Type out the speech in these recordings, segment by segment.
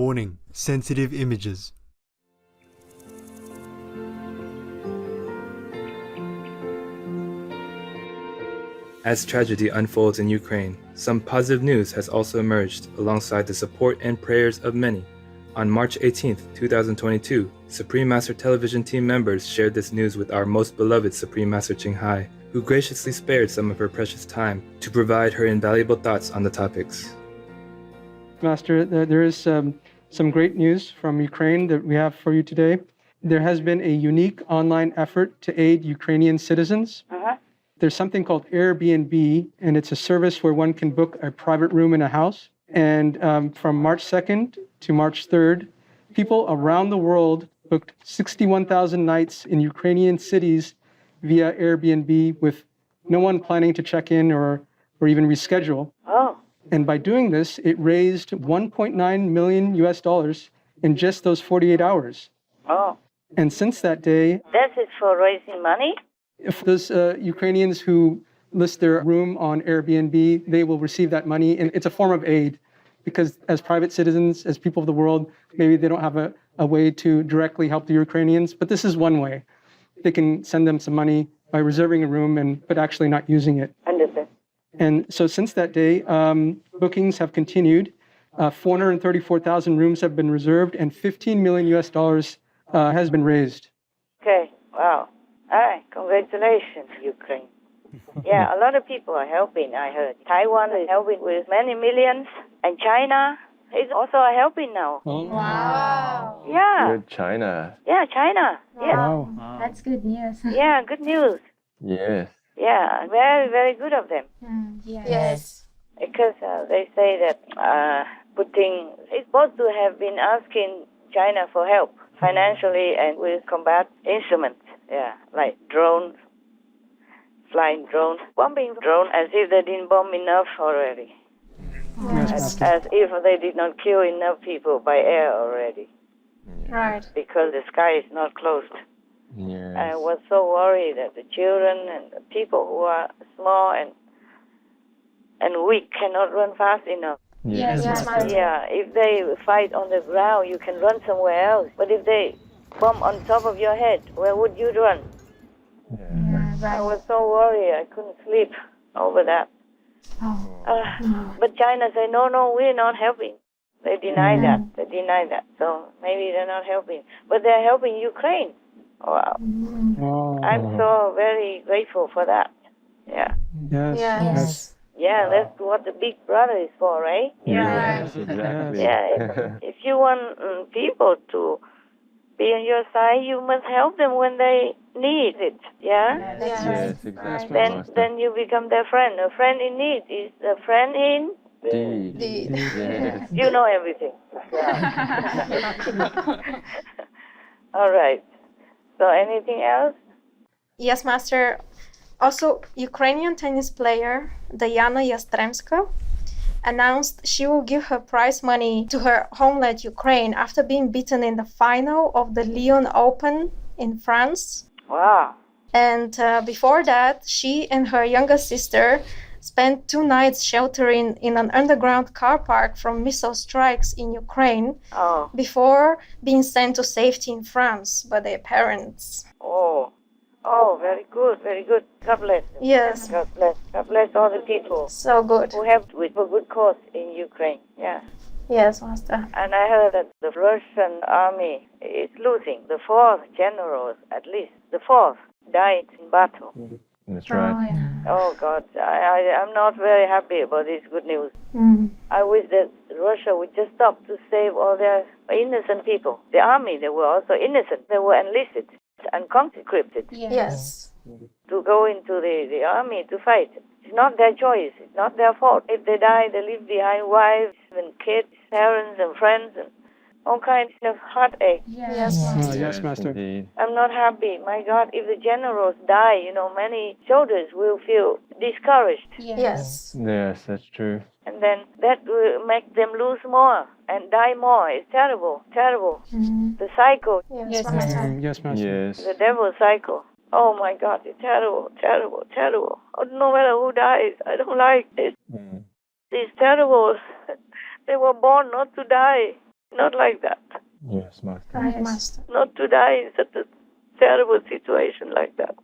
Warning: sensitive images. As tragedy unfolds in Ukraine, some positive news has also emerged alongside the support and prayers of many. On March 18, 2022, Supreme Master Television team members shared this news with our most beloved Supreme Master Chinghai, who graciously spared some of her precious time to provide her invaluable thoughts on the topics. Master, there is some great news from Ukraine that we have for you today. There has been a unique online effort to aid Ukrainian citizens. There's something called Airbnb, and it's a service where one can book a private room in a house. And from March 2nd to March 3rd, people around the world booked 61,000 nights in Ukrainian cities via Airbnb with no one planning to check in or even reschedule. Oh, And by doing this, it raised $1.9 million US in just those 48 hours. oh, And since that day, that is for raising money? if those Ukrainians who list their room on Airbnb, they will receive that money. And it's a form of aid because as private citizens, as people of the world, maybe they don't have a way to directly help the Ukrainians. But this is one way. They can send them some money by reserving a room but actually not using it. Understand. And so since that day, bookings have continued. 434,000 rooms have been reserved and $15 million US has been raised. Okay, wow. All right, congratulations, Ukraine. Yeah, a lot of people are helping, I heard. Taiwan is helping with many millions, and China is also helping now. Wow. Yeah, Good China. yeah, China. Yeah, Wow. That's good news. yeah, good news. Yes. Yeah, very, very good of them. Yes. Because they say that it's supposed to have been asking China for help financially and with combat instruments. Yeah, like drones, flying drones, bombing drones as if they didn't bomb enough already. Yes, As if they did not kill enough people by air already. Right. Because the sky is not closed. Yes. I was so worried that the children and the people who are small and weak cannot run fast enough. Yes, Master. Yeah, if they fight on the ground, you can run somewhere else. But if they bomb on top of your head, where would you run? I was so worried, I couldn't sleep over that. But China said, no, we're not helping. They deny that. So maybe they're not helping. But they're helping Ukraine. Wow. Wow. I'm so very grateful for that. Yeah. Yes. Yes. Yeah, that's what the big brother is for, right? Yes, exactly. Yeah, if you want people to be on your side, you must help them when they need it. Yeah? Yes, exactly. Then you become their friend. A friend in need is a friend in... Indeed. Yes. You know everything. All right. So anything else? Yes, Master. Also, Ukrainian tennis player Diana Yastremska announced she will give her prize money to her homeland Ukraine after being beaten in the final of the Lyon Open in France. Wow. And before that, she and her younger sister spent 2 nights sheltering in an underground car park from missile strikes in Ukraine Oh. before being sent to safety in France by their parents. Oh, very good, very good. God bless them. Yes, God bless. God bless all the people so good. who have with a good cause in Ukraine. Yeah. Yes, Master. And I heard that the Russian army is losing. The 4th generals, at least, the 4th died in battle. That's right. Oh, God. I'm not very happy about this good news. I wish that Russia would just stop to save all their innocent people. The army, they were also innocent. They were enlisted and conscripted Yes. to go into the army to fight. It's not their choice. It's not their fault. If they die, they leave behind wives and kids, parents and friends, and all kinds of heartache. Yes, Oh, Master. yes, Master. Indeed. I'm not happy. My God, if the generals die, many soldiers will feel discouraged. Yes. Yes, that's true. And then that will make them lose more and die more. It's terrible, terrible. The cycle, Yes, Master. Yes, Master. Yes. the devil cycle. Oh my God, it's terrible, terrible, terrible. No matter who dies, I don't like it. It's terrible. They were born not to die. Not like that. Yes, Master. Right, Master. Not to die in such a terrible situation like that.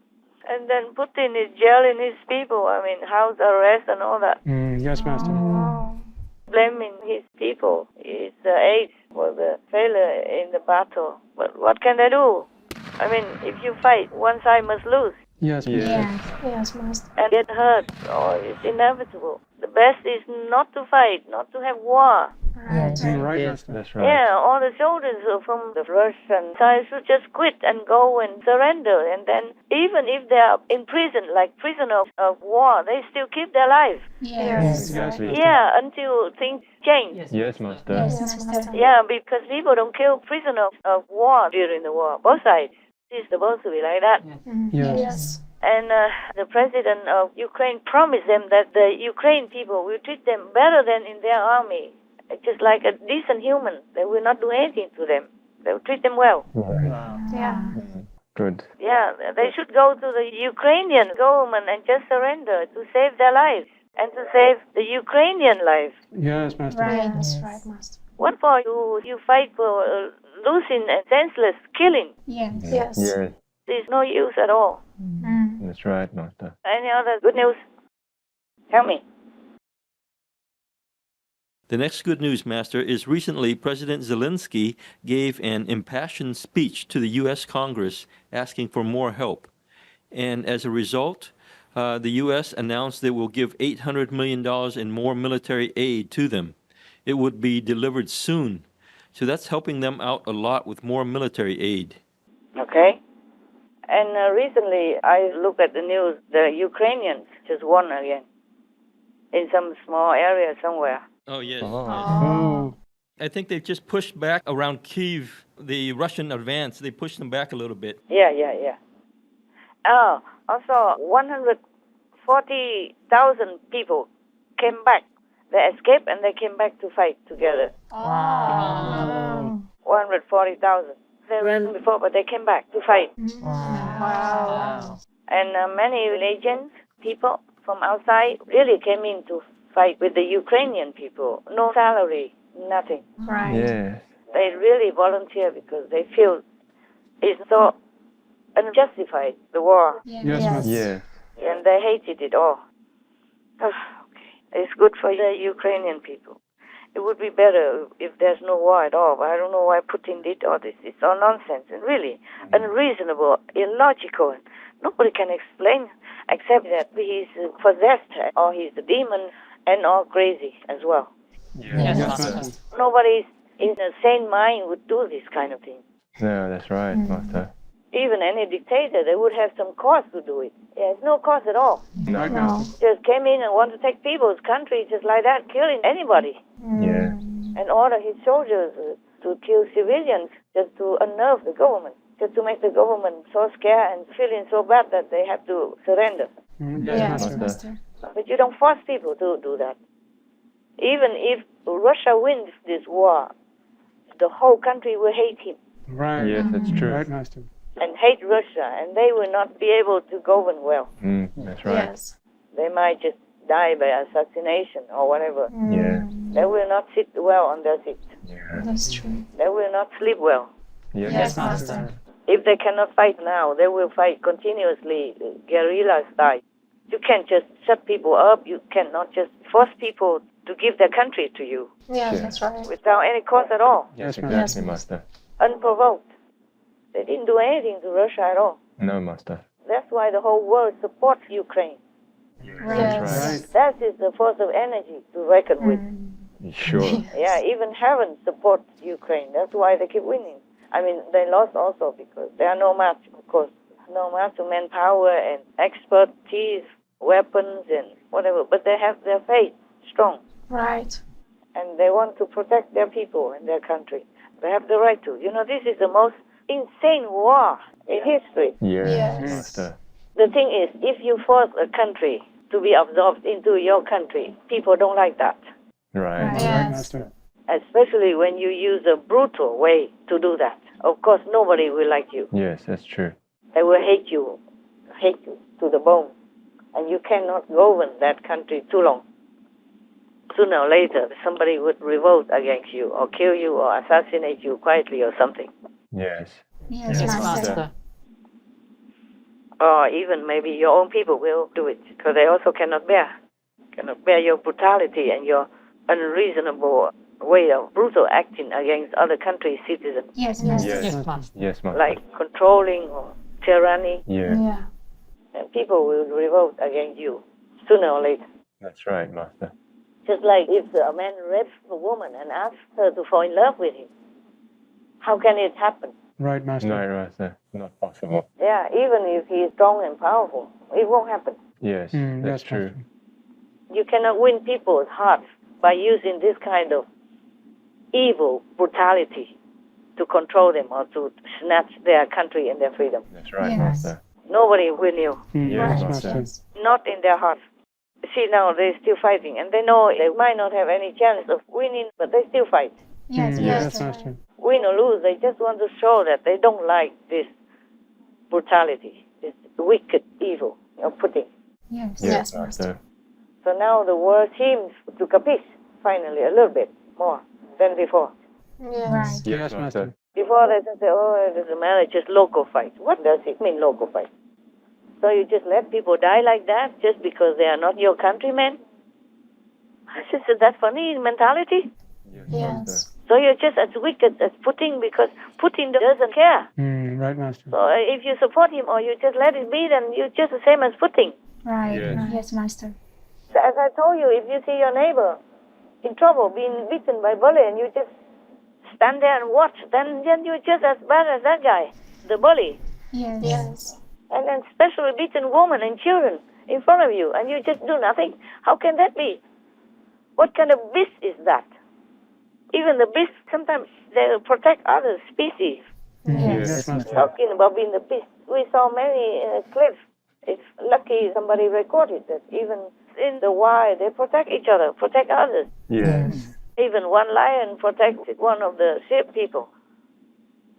And then Putin is jailing his people, house arrest and all that. Yes, Master. Wow. Blaming his people, his age for the failure in the battle. But what can they do? If you fight, one side must lose Yes, Master. Yes. Yes, Master. and get hurt, or it's inevitable. The best is not to fight, not to have war. Right. Right, Yes, Master. that's right. Yeah, all the soldiers from the Russian side should just quit and go and surrender. And then, even if they are in prison, like prisoners of war, they still keep their life. Yes. Yes, Master. Yeah, until things change. Yes, Master. Yes, Yes, Master. Yeah, because people don't kill prisoners of war during the war. Both sides. It's supposed to be like that. Yes. Yes. And the president of Ukraine promised them that the Ukraine people will treat them better than in their army. Just like a decent human. They will not do anything to them. They will treat them well. Yeah. Good. Yeah, they should go to the Ukrainian government and just surrender to save their lives and to save the Ukrainian life. Yes, Master. Right. That's right, Master. What for you fight for losing and senseless killing? Yes. Yes. Yes, There's no use at all. that's right, Master. Any other good news? Tell me. The next good news, Master, is recently President Zelensky gave an impassioned speech to the U.S. Congress asking for more help. And as a result, the U.S. announced they will give $800 million in more military aid to them. It would be delivered soon. So that's helping them out a lot with more military aid. Okay. And recently, I looked at the news. The Ukrainians just won again in some small area somewhere. Oh, yes. Oh. I think they've just pushed back around Kyiv, the Russian advance. They pushed them back a little bit. Yeah. Oh, also 140,000 people came back. They escaped and they came back to fight together. 140,000. They ran before, but they came back to fight. Wow. And many religions, people from outside really came in to fight with the Ukrainian people. No salary, nothing. Right. Yes. They really volunteer because they feel it's so unjustified, the war. Yes, Master. Yes. And they hated it all. Okay. It's good for the Ukrainian people. It would be better if there's no war at all, but I don't know why Putin did all this. It's all nonsense and really unreasonable, illogical. Nobody can explain except that he's possessed or he's a demon and all crazy as well. Yes, Master. Nobody in a sane mind would do this kind of thing. No, that's right, Master. Even any dictator, they would have some cause to do it. There's no cause at all. Right, No. Master. Just came in and want to take people's country just like that, killing anybody. Yes. And order his soldiers to kill civilians just to unnerve the government, just to make the government so scared and feeling so bad that they have to surrender. Yes, Yes, Master. Master. But you don't force people to do that. Even if Russia wins this war, the whole country will hate him Right. Yes, that's true. Right, Master. and hate Russia, and they will not be able to govern well. That's right. Yes. They might just die by assassination or whatever. Yeah. They will not sit well on their seats. Yeah. That's true. They will not sleep well. Yes, Master. If they cannot fight now, they will fight continuously, guerrilla style. You can't just shut people up. You cannot just force people to give their country to you Yes, Yeah. that's right. without any cause at all, Yes, Yes, Master. exactly, Master. unprovoked. They didn't do anything to Russia at all. No, Master. That's why the whole world supports Ukraine. That's Yes. Right. That is the force of energy to reckon with. right. Sure. Yeah, even heaven supports Ukraine. That's why they keep winning. They lost also because they are no match, of course. No match to manpower and expertise, weapons and whatever. But they have their faith strong. Right. And they want to protect their people and their country. They have the right to. This is the most insane war in history. Yes, Yes. Master. The thing is, if you force a country to be absorbed into your country, people don't like that. Right. Right, Yes. Master. Especially when you use a brutal way to do that. Of course, nobody will like you. Yes, that's true. They will hate you to the bone. And you cannot govern that country too long. sooner or later somebody would revolt against you or kill you or assassinate you quietly or something. Yes. Yes, Yes, Master. Or even maybe your own people will do it because they also cannot bear your brutality and your unreasonable way of brutal acting against other countries' citizens, Yes, Master. Yes. Yes, Master. like controlling or tyranny, Yeah. Yeah. and people will revolt against you sooner or later. That's right, Master. Just like if a man rapes a woman and asks her to fall in love with him, how can it happen? Right, Master. No, Master. Not possible. Yeah, even if he is strong and powerful, it won't happen. Yes, that's yes, true. Master. You cannot win people's hearts by using this kind of evil brutality to control them or to snatch their country and their freedom. That's right, Yes. Master. Nobody will you, Yes, Right, Master. yes. not in their hearts. See, now they're still fighting, and they know they might not have any chance of winning, but they still fight. Yes, Yes, Master. Master. Win or lose, they just want to show that they don't like this brutality, this wicked evil of putting. Yes. Yes, Master. So now the world seems to capiche, finally, a little bit more than before. Right. Yes, Master. Before they just say, oh, it doesn't matter, just local fight. What does it mean, local fight? So you just let people die like that just because they are not your countrymen? Is that funny mentality? Yes. So you're just as wicked as Putin because Putin doesn't care. Right, Master. So if you support him or you just let it be, then you're just the same as Putin. Right. Yes. Right. Yes, Master. So as I told you, if you see your neighbor in trouble, being beaten by bully, and you just stand there and watch, then you're just as bad as that guy, the bully. Yes. Yes. And then especially beaten women and children in front of you, and you just do nothing. How can that be? What kind of beast is that? Even the beasts, sometimes they protect other species. Yes, Master. Talking about being the beast, we saw many clips. It's lucky somebody recorded that even in the wild, they protect each other, protect others. Yes. Even one lion protected one of the sheep people.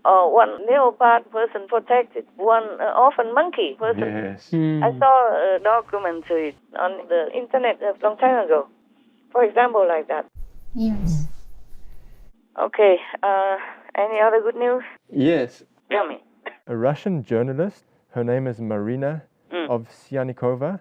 Or one leopard person protected one orphan monkey person. Yes. I saw a documentary on the internet a long time ago. For example, like that. Yes. Okay, any other good news? Yes, Tell me. a Russian journalist, her name is Marina of Sianikova,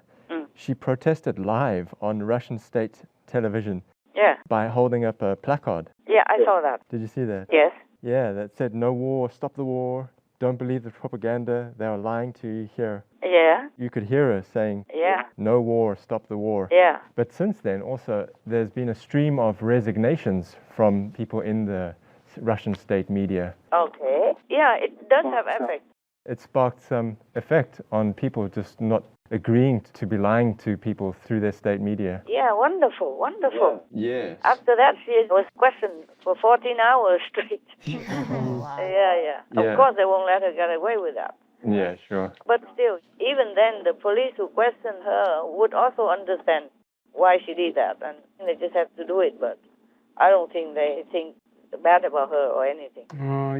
she protested live on Russian state television Yeah, by holding up a placard. yeah, I saw that. Did you see that? Yes. Yeah, that said, no war, stop the war, don't believe the propaganda, they are lying to you here. Yeah, You could hear her saying, yeah, no war, stop the war. yeah. But since then, also, there's been a stream of resignations from people in the Russian state media. Okay. Yeah, it does have effect. It sparked some effect on people just not agreeing to be lying to people through their state media. Yeah, wonderful, wonderful. Yes. After that, she was questioned for 14 hours straight. Wow. Yeah. Yeah. Of course, they won't let her get away with that. Yeah, sure. But still, even then, the police who questioned her would also understand why she did that, and they just have to do it. But I don't think they think bad about her or anything.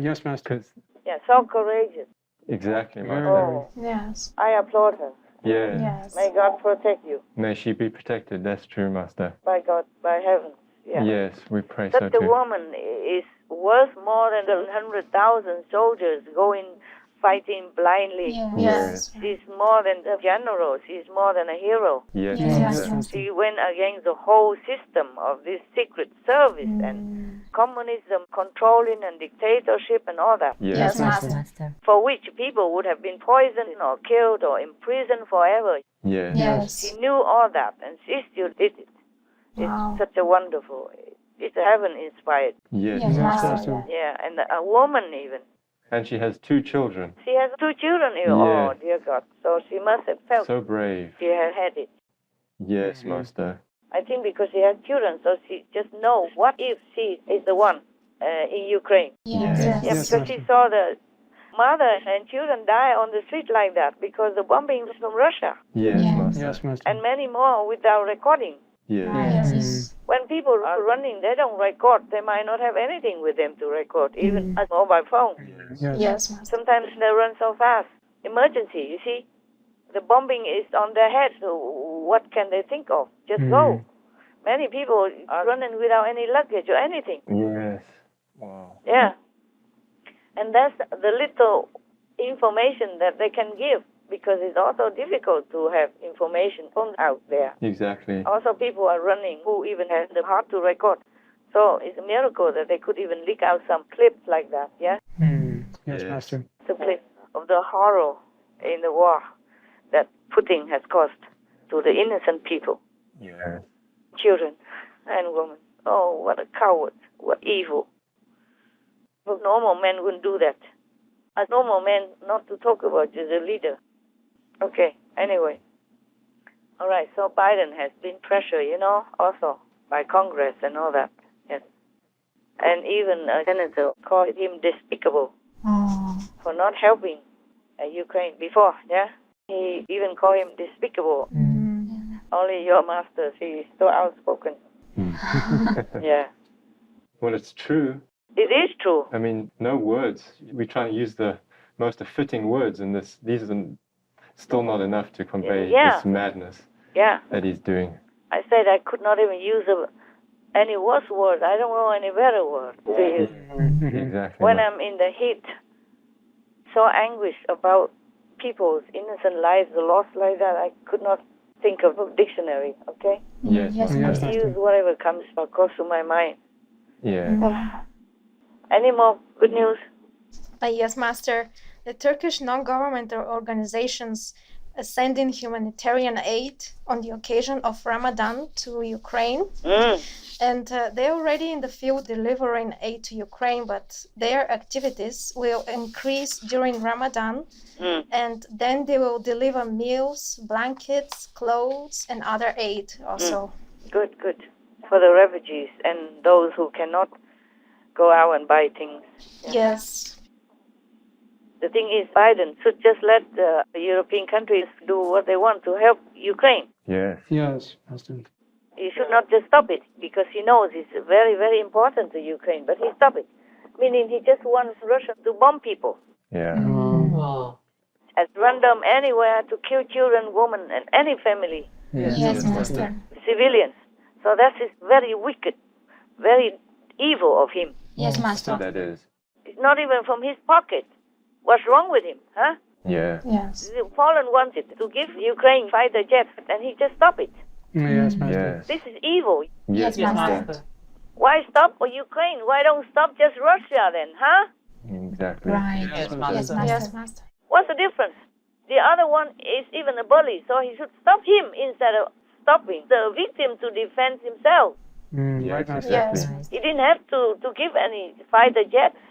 Yes, Master. 'Cause- Yeah, so courageous. exactly, Very, Master. Oh, Yes. I applaud her. Yeah. Yes. May God protect you. May she be protected. That's true, Master. By God, by heavens. Yeah. Yes, we pray so Such a too. woman is worth more than the 100,000 soldiers going fighting blindly. Yes. Yes. She's more than a general. She's more than a hero. Yes, Yes. Master. Yes. She went against the whole system of this secret service and communism, controlling and dictatorship and all that, Yes. Yes, Master. for which people would have been poisoned or killed or imprisoned forever. Yes. Yes. She knew all that, and she still did it. It's Wow. such a wonderful, it's heaven-inspired. Yes. Yes, Master. Master. Yeah, and a woman even. And she has 2 children. She has 2 children even. Yeah. Oh, dear God. So she must have felt So brave. she had it. Yes, Master. I think because she has children, so she just knows what if she is the one in Ukraine. Yes. Yeah, Yes, because she Master. saw the mother and children die on the street like that because the bombing was from Russia. Yes, Yeah. Master. Yes, Master. And many more without recording. Yes. Yes. When people are running, they don't record. They might not have anything with them to record, even a mobile phone. Yes. Yes, Master. Sometimes they run so fast. Emergency, you see. The bombing is on their head, so what can they think of? Just go. Many people are running without any luggage or anything. Yes. Wow. Yeah. And that's the little information that they can give, because it's also difficult to have information from out there. Exactly. Also, people are running who even has the heart to record. So it's a miracle that they could even leak out some clips like that, yeah? Yes, Yes. Master. The clip of the horror in the war that Putin has caused to the innocent people, Yes. children and women. Oh, what a coward, what evil. A normal man wouldn't do that. A normal man not to talk about is a leader. Okay, anyway. All right, so Biden has been pressured, also by Congress and all that. Yes. And even a senator called him despicable for not helping Ukraine before, yeah? He even called him despicable. Only your master, she is so outspoken. Yeah. Well, it's true. It is true. I mean, no words. We try to use the most fitting words, and these are still not enough to convey Yeah. this madness Yeah. that he's doing. I said I could not even use any worse word. I don't know any better word to use. Exactly. When I'm in the heat, so anguish about people's innocent lives lost like that, I could not think of a dictionary, okay? Yes, Yes, Master. Master. Use whatever comes across to my mind. Yeah. Any more good news? Yes, Master. The Turkish non-governmental organizations sending humanitarian aid on the occasion of Ramadan to Ukraine. And they're already in the field delivering aid to Ukraine, but their activities will increase during Ramadan. And then they will deliver meals, blankets, clothes, and other aid also. Good, good. For the refugees and those who cannot go out and buy things. Yes. The thing is, Biden should just let the European countries do what they want to help Ukraine. Yes. Yes, Master. He should not just stop it, because he knows it's very, very important to Ukraine, but he stopped it. Meaning he just wants Russia to bomb people Yeah. at random anywhere to kill children, women, and any family, Yes, Master. civilians. So that is very wicked, very evil of him. Yes, Master. That is. It's not even from his pocket. What's wrong with him, huh? Yeah. Yes. Poland wanted to give Ukraine fighter jets, and he just stopped it. Yes, Master. Yes. This is evil. Yes, Master. Why stop for Ukraine? Why don't stop just Russia then, huh? Exactly. Right. Yes, Yes, Master. Master. Yes, Master. What's the difference? The other one is even a bully, so he should stop him instead of stopping the victim to defend himself. Right, Yes, Master. exactly. Yes. He didn't have to give any fighter jets.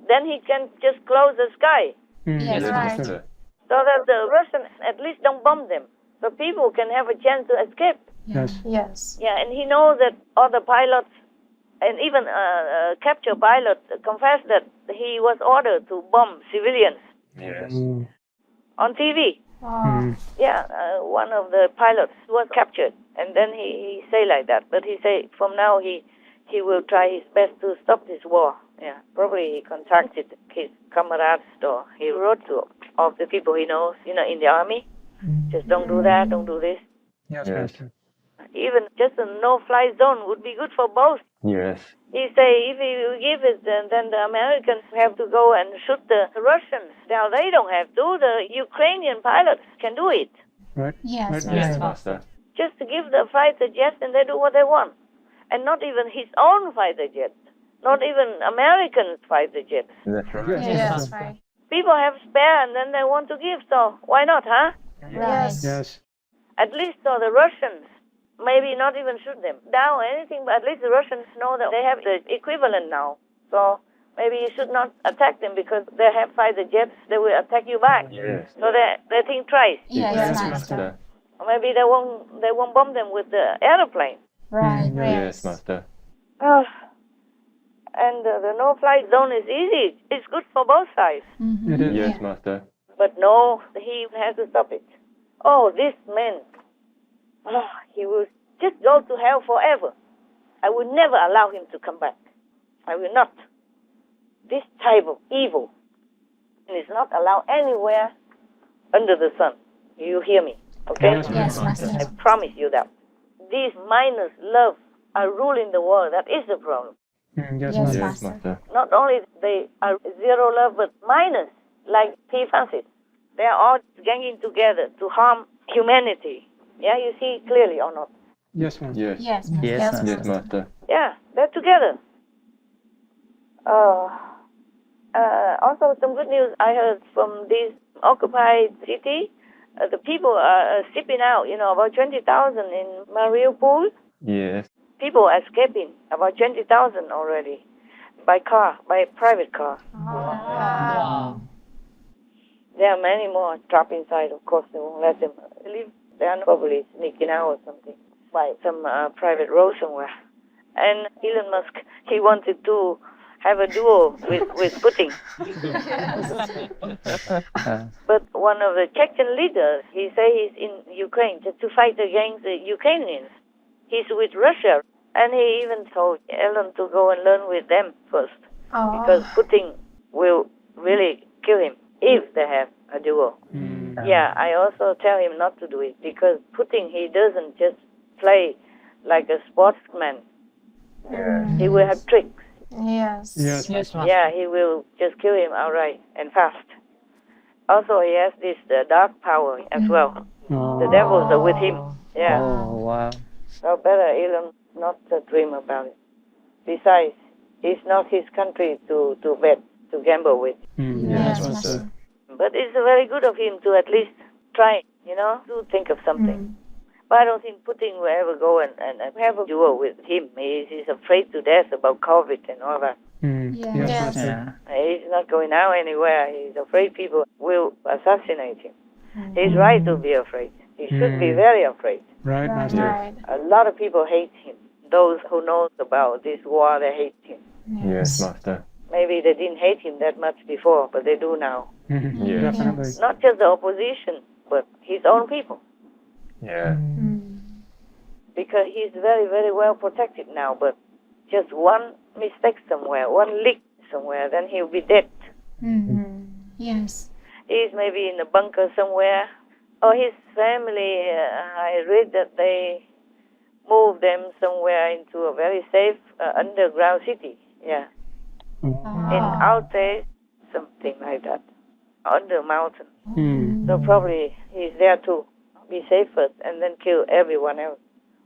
Then he can just close the sky Yes, Yes, right. Master. so that the Russians at least don't bomb them, so people can have a chance to escape. Yes. Yes. Yeah, and he knows that all the pilots and even captured pilot confessed that he was ordered to bomb civilians Yes. on TV. Yeah, one of the pilots was captured, and then he say like that. But he say from now he will try his best to stop this war. Yeah, probably he contacted his comrades, or he wrote to all the people he knows, in the army. Just don't do that, don't do this. Yes, Yes. Master. Even just a no-fly zone would be good for both. Yes. He say if you give it, then the Americans have to go and shoot the Russians. Now they don't have to. The Ukrainian pilots can do it. Right. Yes, Right. Yes, Master. Master. Just to give the fighter jets, and they do what they want. And not even his own fighter jets. Not even American fighter jets. That's right. Yes. Yes, right. People have spare, and then they want to give, so why not, huh? Right. Yes. At least so the Russians, maybe not even shoot them down or anything, but at least the Russians know that they have the equivalent now. So maybe you should not attack them, because they have fighter jets, they will attack you back. Yes. So they think twice. Yes, Yes, Master. Or maybe they won't bomb them with the airplane. Right. Yes, Master. Oh. And the no-fly zone is easy. It's good for both sides. It is. Yes, Master. But no, he has to stop it. Oh, this man. Oh, he will just go to hell forever. I will never allow him to come back. I will not. This type of evil is not allowed anywhere under the sun. You hear me? Okay? Yes, Yes, Master. I promise you that. these minus love are ruling the world. That is the problem. Yes, Yes, Master. Yes, Master. Master. Not only they are zero love, but minus, like P. Francis. They are all ganging together to harm humanity. Yeah, you see clearly or not? Yes, Master. Yes. Yes, Master. Yes, Yes, Master. Yeah, they're together. Also, some good news I heard from this occupied city. The people are shipping out, about 20,000 in Mariupol. Yes. People escaping, about 20,000 already, by private car. Wow. There are many more trapped inside. Of course, they won't let them leave. They are probably sneaking out or something by some private road somewhere. And Elon Musk, he wanted to have a duo with Putin. But one of the Chechen leaders, he say he's in Ukraine just to fight against the Ukrainians. He's with Russia, and he even told Elon to go and learn with them first, because Putin will really kill him if they have a duo. Yeah, I also tell him not to do it, because Putin, he doesn't just play like a sportsman. He will have tricks. Yes. Yes, Yes, Master. Yeah, he will just kill him outright and fast. Also, he has this dark power as well. The devils are with him. Yeah. Oh, wow. So better Elon not to dream about it. Besides, it's not his country to bet, to gamble with. Yes, Master. Master. But it's very good of him to at least try, to think of something. But I don't think Putin will ever go and have a duel with him. He's afraid to death about COVID and all that. Yes, Yes. Master. Yeah. He's not going out anywhere. He's afraid people will assassinate him. He's right to be afraid. He should be very afraid. Right, Master. Right. A lot of people hate him. Those who know about this war, they hate him. Yes, Master. Maybe they didn't hate him that much before, but they do now. Yes. Definitely. Not just the opposition, but his own people. Yeah. Because he's very, very well protected now, but just one mistake somewhere, one leak somewhere, then he'll be dead. Yes. He's maybe in a bunker somewhere. Or his family, I read that they moved them somewhere into a very safe underground city. Yeah. In Alte, something like that. Under mountain. So probably he's there to be safe first and then kill everyone else.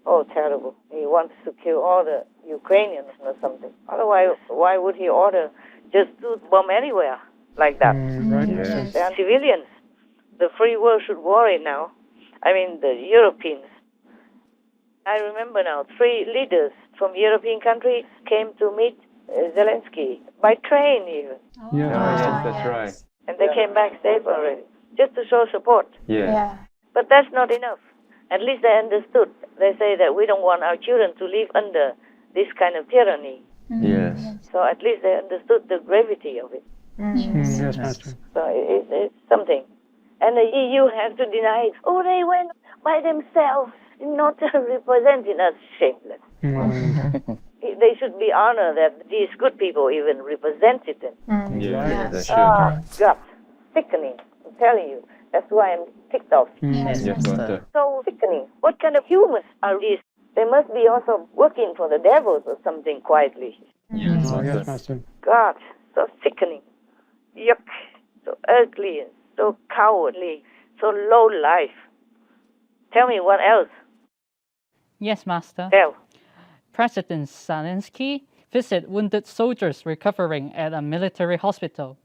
Oh, terrible. He wants to kill all the Ukrainians or something. Otherwise, why would he order just to bomb anywhere like that? Right, Yes. Master. They are civilians. The free world should worry now. I mean, the Europeans. I remember now, 3 leaders from European countries came to meet Zelensky by train even. Yes, Yes, Master. that's right. And they came back safe already, just to show support. Yeah. Yeah. But that's not enough. At least they understood. They say that we don't want our children to live under this kind of tyranny. Yes. So at least they understood the gravity of it. Yes, Master. So it's something. And the EU has to deny it. Oh, they went by themselves, not representing us. Shameless. They should be honored that these good people even represented them. Yeah, they should. Oh, God. Sickening. I'm telling you. That's why I'm ticked off. Yes, Yes, Master. Master. So sickening. What kind of humans are these? They must be also working for the devils or something quietly. Yes, Yes, Master. Master. God, so sickening. Yuck. So ugly and so cowardly. So low life. Tell me what else. Yes, Master. Tell. President Zelensky visited wounded soldiers recovering at a military hospital.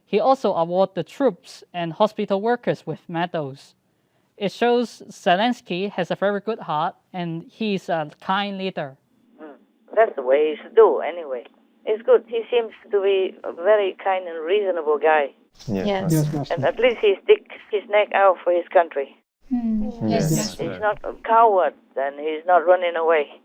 He also awarded the troops and hospital workers with medals. It shows Zelensky has a very good heart and he's a kind leader. That's the way he should do, anyway. It's good. He seems to be a very kind and reasonable guy. Yes. Yes. Yes, Master. And at least he sticks his neck out for his country. Yes, Yes. Master. He's not a coward and he's not running away.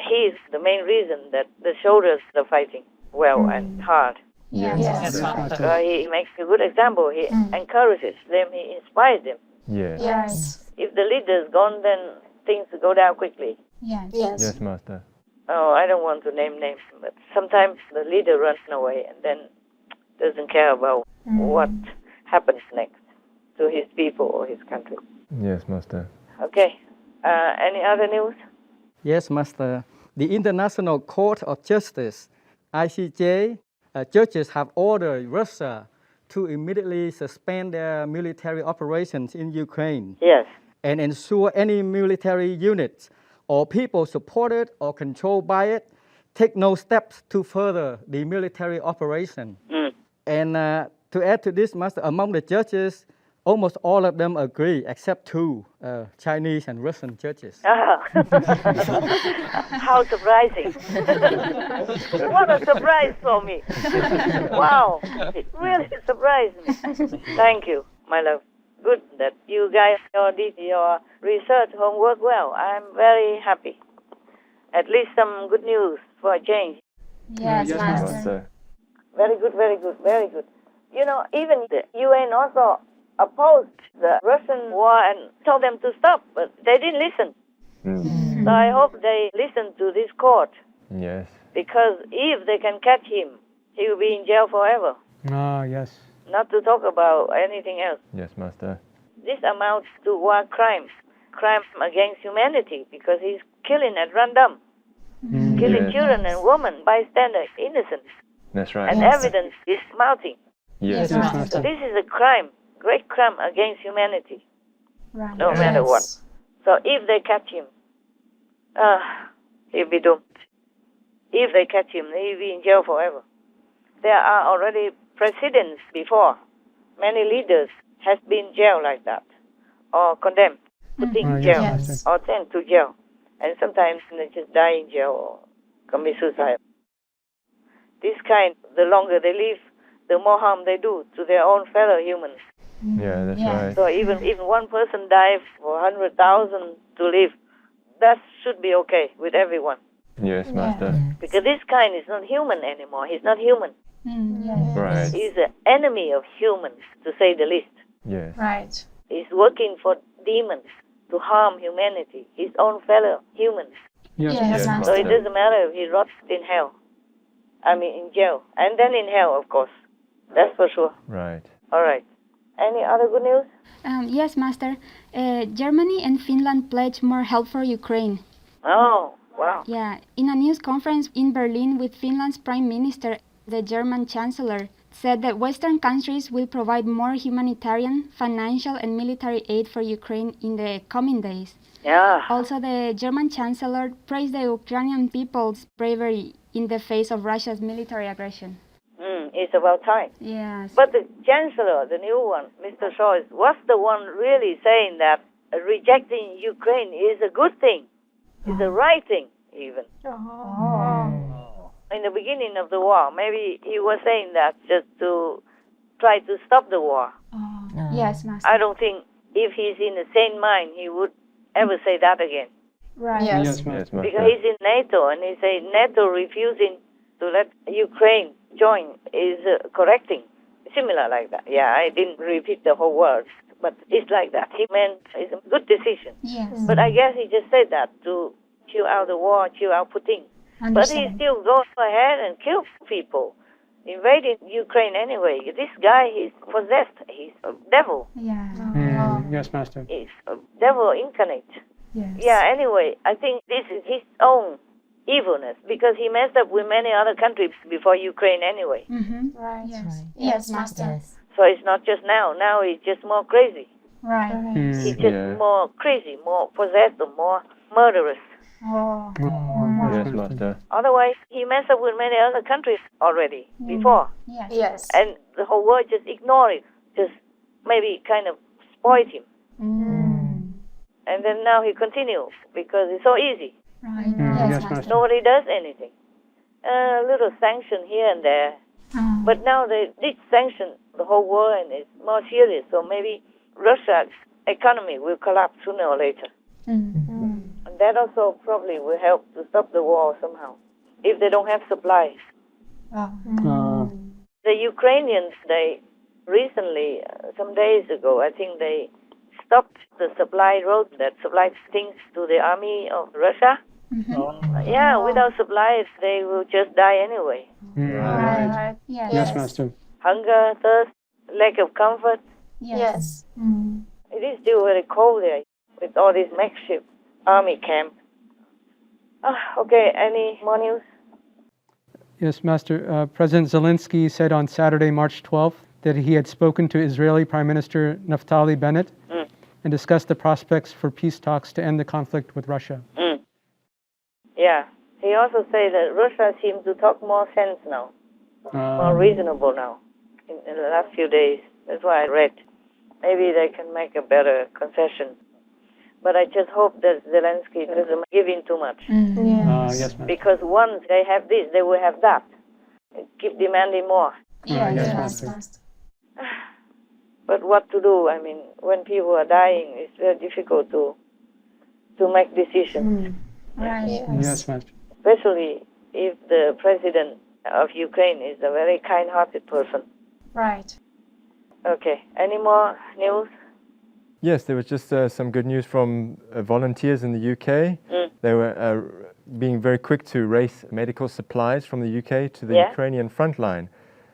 He's the main reason that the soldiers are fighting well and hard. Yes. Yes, Master. He makes a good example. He encourages them. He inspires them. Yes. Yes. If the leader's gone, then things go down quickly. Yes. Yes. Yes, Master. Oh, I don't want to name names, but sometimes the leader runs away and then doesn't care about what happens next to his people or his country. Yes, Master. Okay. Any other news? Yes, Master. The International Court of Justice, ICJ, judges have ordered Russia to immediately suspend their military operations in Ukraine. Yes. And ensure any military units or people supported or controlled by it take no steps to further the military operation. And to add to this, Master, among the judges, almost all of them agree, except two Chinese and Russian judges. How surprising. What a surprise for me. Wow. It really surprised me. Thank you, my love. Good that you guys did your research homework well. I'm very happy. At least some good news for a change. Yes, Master. Very good, very good, very good. You know, even the UN also opposed the Russian war and told them to stop, but they didn't listen. So I hope they listen to this court. Yes. Because if they can catch him, he will be in jail forever. Ah, yes. Not to talk about anything else. Yes, Master. This amounts to war crimes, crime against humanity, because he's killing at random, killing children and women, bystanders, innocents. That's right. And evidence is mounting. Yes, Master. So this is a crime, great crime against humanity, Right. no matter what. So if they catch him, he'll be doomed. If they catch him, he'll be in jail forever. There are already precedents before. Many leaders has been jailed like that, or condemned, put in jail, Yes. or sent to jail. And sometimes they just die in jail or commit suicide. This kind, the longer they live, the more harm they do to their own fellow humans. Yeah, that's right. So even one person dies for 100,000 to live, that should be okay with everyone. Yes, Master. Because this kind is not human anymore. He's not human. Yes. Right. He's an enemy of humans, to say the least. Yes. Right. He's working for demons to harm humanity, his own fellow humans. Yes, Yes, Yes, So Master. it doesn't matter if he rots in hell. I mean, in jail. And then in hell, of course. That's for sure. Right. All right. Any other good news? Yes, Master. Germany and Finland pledged more help for Ukraine. Oh, wow. Yeah, in a news conference in Berlin with Finland's Prime Minister, the German Chancellor said that Western countries will provide more humanitarian, financial, and military aid for Ukraine in the coming days. Yeah. Also, the German Chancellor praised the Ukrainian people's bravery in the face of Russia's military aggression. It's about time. Yes. But the Chancellor, the new one, Mr. Scholz, was the one really saying that rejecting Ukraine is a good thing. It's the right thing, even. In the beginning of the war, maybe he was saying that just to try to stop the war. Yes, Master. I don't think if he's in the sane mind, he would ever say that again. Right. Yes, Yes, Master. Because Master. he's in NATO, and he say NATO refusing to let Ukraine join is correcting. Similar like that. Yeah, I didn't repeat the whole words, but it's like that. He meant it's a good decision. Yes. But I guess he just said that to chill out the war, chill out Putin. But he still goes ahead and kills people, invading Ukraine anyway. This guy, he's possessed. He's a devil. Yeah. Yes, Master. He's a devil incarnate. Yes. Yeah, anyway, I think this is his own evilness because he messed up with many other countries before Ukraine anyway. Mm-hmm. Right. Yes. Yes, Master. So it's not just now. Now he's just more crazy. Right. He's just more crazy, more possessed, or more murderous. Oh. Yes, Master. Otherwise, he messed up with many other countries already before. Yes. Yes. And the whole world just ignored it, just maybe kind of spoiled him. And then now he continues because it's so easy. Right. Yes, Master. Nobody does anything. A little sanction here and there. But now they did sanction the whole world and it's more serious. So maybe Russia's economy will collapse sooner or later. And that also probably will help to stop the war somehow, if they don't have supplies. The Ukrainians, they recently, some days ago, I think they stopped the supply road that supplies things to the army of Russia. Yeah, without supplies, they will just die anyway. Right. Yes. Yes, Master. Hunger, thirst, lack of comfort. Yes. It is still very cold there with all these makeshift army camp. Okay, any more news? Yes, Master. President Zelensky said on Saturday, March 12th, that he had spoken to Israeli Prime Minister Naftali Bennett and discussed the prospects for peace talks to end the conflict with Russia. Yeah. He also said that Russia seems to talk more sense now, more reasonable now in the last few days. That's why I read. Maybe they can make a better concession. But I just hope that Zelensky doesn't give in too much. Yes, Master. Because once they have this, they will have that. They keep demanding more. Yes, Master. But what to do? I mean, when people are dying, it's very difficult to make decisions. Yes, Master. Especially if the president of Ukraine is a very kind-hearted person. Right. Okay. Any more news? Yes, there was just some good news from volunteers in the UK. They were being very quick to race medical supplies from the UK to the Ukrainian front line.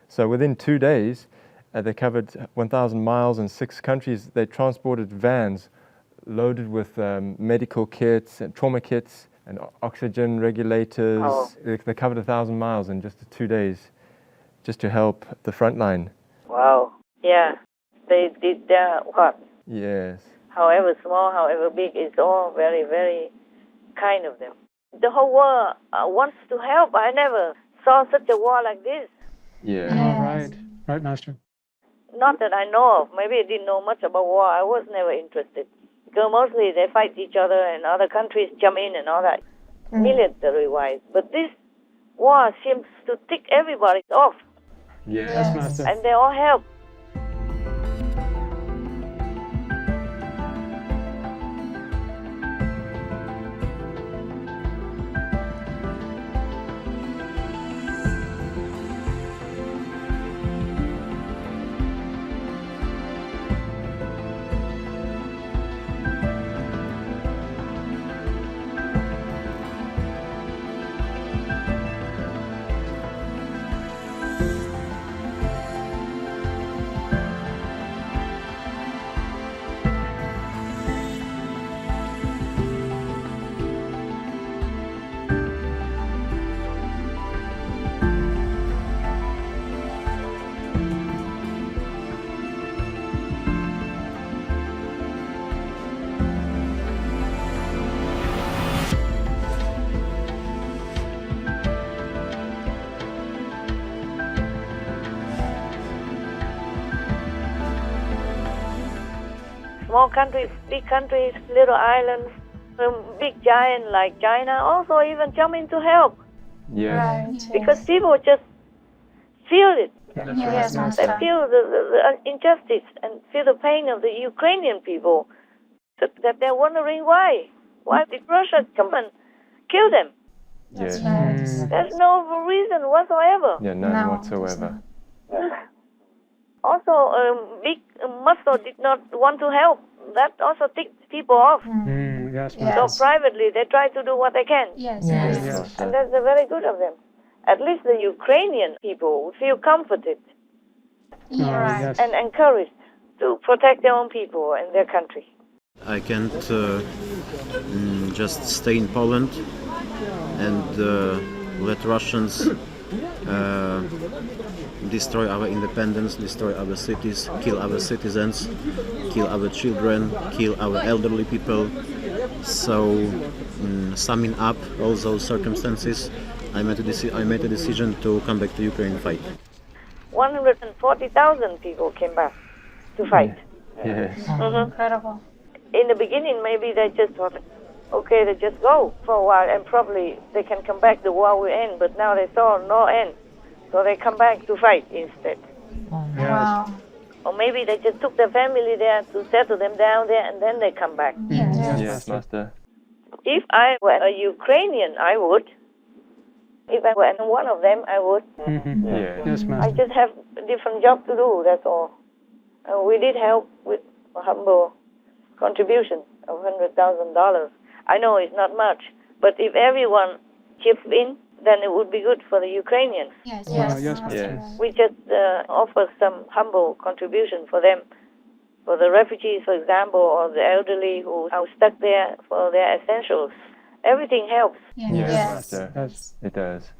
So within 2 days, they covered 1,000 miles in 6 countries. They transported vans loaded with medical kits and trauma kits and oxygen regulators. They covered 1,000 miles in just 2 days just to help the front line. Wow. Yeah. They did their part. Yes. However small, however big, it's all very, very kind of them. The whole world wants to help. I never saw such a war like this. Right. Right, Master. Not that I know of. Maybe I didn't know much about war. I was never interested. Because mostly they fight each other and other countries jump in and all that, military-wise. But this war seems to tick everybody off. Yes, Master. And they all help. Small countries, big countries, little islands, big giant like China also even jump in to help. Right. Because people just feel it. Yes, They Master. feel the injustice and feel the pain of the Ukrainian people. That they're wondering why. Why did Russia come and kill them? That's Yes. right. There's no reason whatsoever. Yeah, none No, whatsoever. Also, big Moscow did not want to help. That also ticked people off. Yes, Yeah. Master. So privately, they try to do what they can. Yes. Yes. And that's very good of them. At least the Ukrainian people feel comforted Yes. and encouraged to protect their own people and their country. I can't just stay in Poland and let Russians destroy our independence, destroy our cities, kill our citizens, kill our children, kill our elderly people. So, summing up all those circumstances, I made a decision to come back to Ukraine and fight. 140,000 people came back to fight. Yes. Incredible. In the beginning, maybe they just thought, okay, they just go for a while and probably they can come back, the war will end. But now they saw no end. So they come back to fight instead. Wow. Or maybe they just took their family there to settle them down there and then they come back. Yes, Master. If I were a Ukrainian, I would. If I were one of them, I would. Yes, I Master. just have a different job to do, that's all. We did help with a humble contribution of $100,000. I know it's not much, but if everyone chips in, then it would be good for the Ukrainians. Yes. Yes, Master. Yes. We just offer some humble contribution for them, for the refugees, for example, or the elderly who are stuck there for their essentials. everything helps. Yes, Yes. Master. Yes. It does.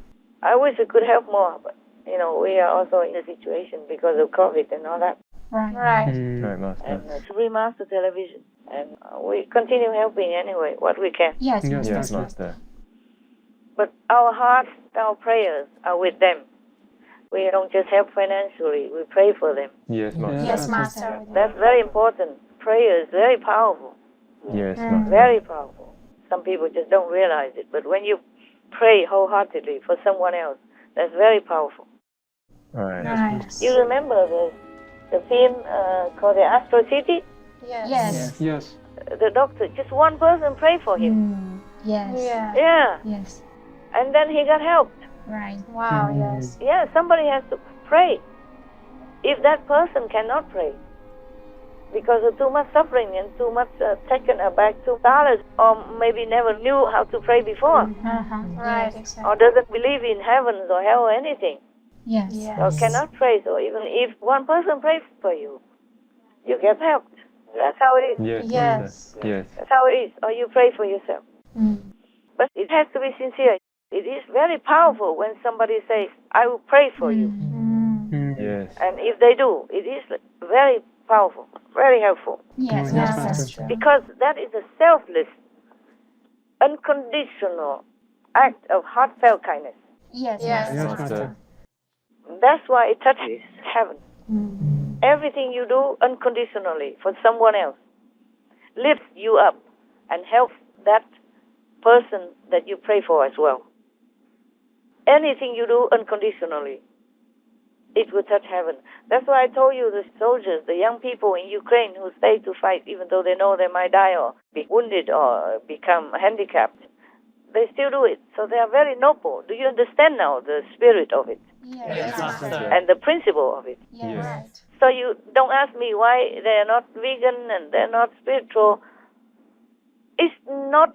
I wish it could help more, but we are also in a situation because of COVID and all that. Right. Right, Master. And Supreme Master Television. And we continue helping anyway, what we can. Yes. Yes, Yes, Master. Master. But our hearts, our prayers are with them. We don't just help financially, we pray for them. Yes, Master. Yes, Master. That's very important. Prayer is very powerful. Yes, Master. Very powerful. Some people just don't realize it, but when you pray wholeheartedly for someone else, that's very powerful. All right. Right. You remember the film called the Astro City? Yes. Yes. The doctor, just one person prayed for him. Yes. Yeah. Yes. And then he got helped. Right. Wow, yes. Yeah, somebody has to pray. If that person cannot pray, because of too much suffering and too much taken aback to dollars, or maybe never knew how to pray before, Right, or exactly. doesn't believe in heavens or hell or anything, Yes. or cannot pray. So even if one person prays for you, you get helped. That's how it is. Yes, Yes. Master. Yes. That's how it is. Or you pray for yourself. But it has to be sincere. It is very powerful when somebody says, I will pray for you. Yes. And if they do, it is very powerful, very helpful. Yes. Yes, That's true. Because that is a selfless, unconditional act of heartfelt kindness. Yes. Yes, Master. Master. That's why it touches heaven. Everything you do unconditionally for someone else lifts you up and helps that person that you pray for as well. Anything you do unconditionally, it will touch heaven. That's why I told you the soldiers, the young people in Ukraine who stay to fight, even though they know they might die or be wounded or become handicapped, they still do it. So they are very noble. Do you understand now the spirit of it Yes. Master. and the principle of it? Yes. Yes. So you don't ask me why they are not vegan and they're not spiritual. It's not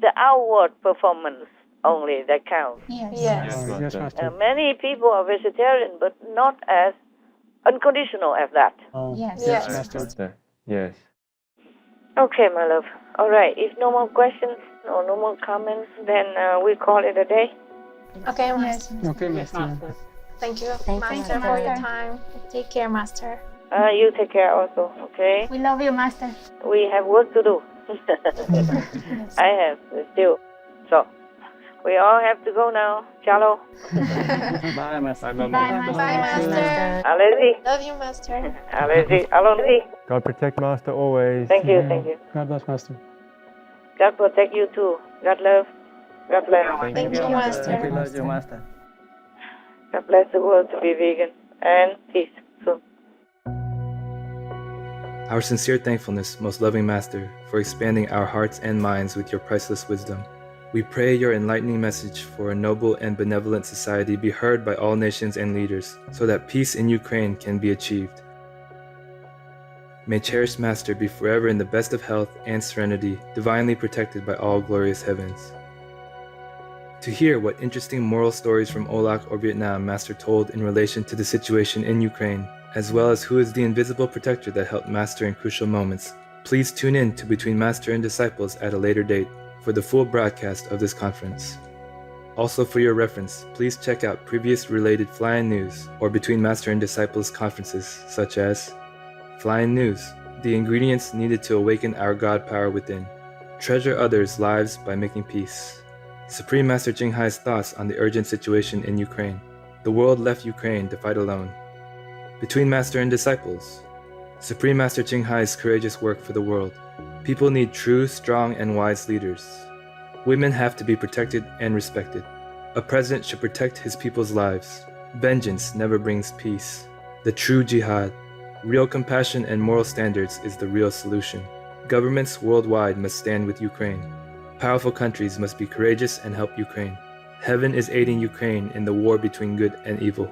the outward performance only that counts. Yes. Yes, Master. Master. Many people are vegetarian, but not as unconditional as that. Yes. Yes, Right, Master. Master. Yes. Okay, my love. All right. If no more questions or no more comments, then we call it a day. Okay, Master. Yes. Okay, Master. Thank you, Thank you, Master, for your Master. time. Take care, Master. You take care also, okay? We love you, Master. We have work to do. I have still. So, we all have to go now. Ciao. Bye, Master. Bye, Master. Bye, Master. Allez-y. Love you, Master. Allez-y. Allons-y. God protect Master always. Thank you, thank you. God bless, Master. God protect you too. God love. God bless. Thank you, Master. Love you, Master. God bless the world to be vegan. And peace soon. Our sincere thankfulness, most loving Master, for expanding our hearts and minds with your priceless wisdom. We pray your enlightening message for a noble and benevolent society be heard by all nations and leaders, so that peace in Ukraine can be achieved. May cherished Master be forever in the best of health and serenity, divinely protected by all glorious heavens. To hear what interesting moral stories from Olac or Vietnam Master told in relation to the situation in Ukraine, as well as who is the invisible protector that helped Master in crucial moments, please tune in to Between Master and Disciples at a later date for the full broadcast of this conference. Also for your reference, please check out previous related Flying News or Between Master and Disciples conferences such as Flying News, the ingredients needed to awaken our God power within. Treasure others' lives by making peace. Supreme Master Chinghai's thoughts on the urgent situation in Ukraine. The world left Ukraine to fight alone. Between Master and Disciples. Supreme Master Chinghai's courageous work for the world. People need true, strong, and wise leaders. Women have to be protected and respected. A president should protect his people's lives. Vengeance never brings peace. The true jihad. Real compassion and moral standards is the real solution. Governments worldwide must stand with Ukraine. Powerful countries must be courageous and help Ukraine. Heaven is aiding Ukraine in the war between good and evil.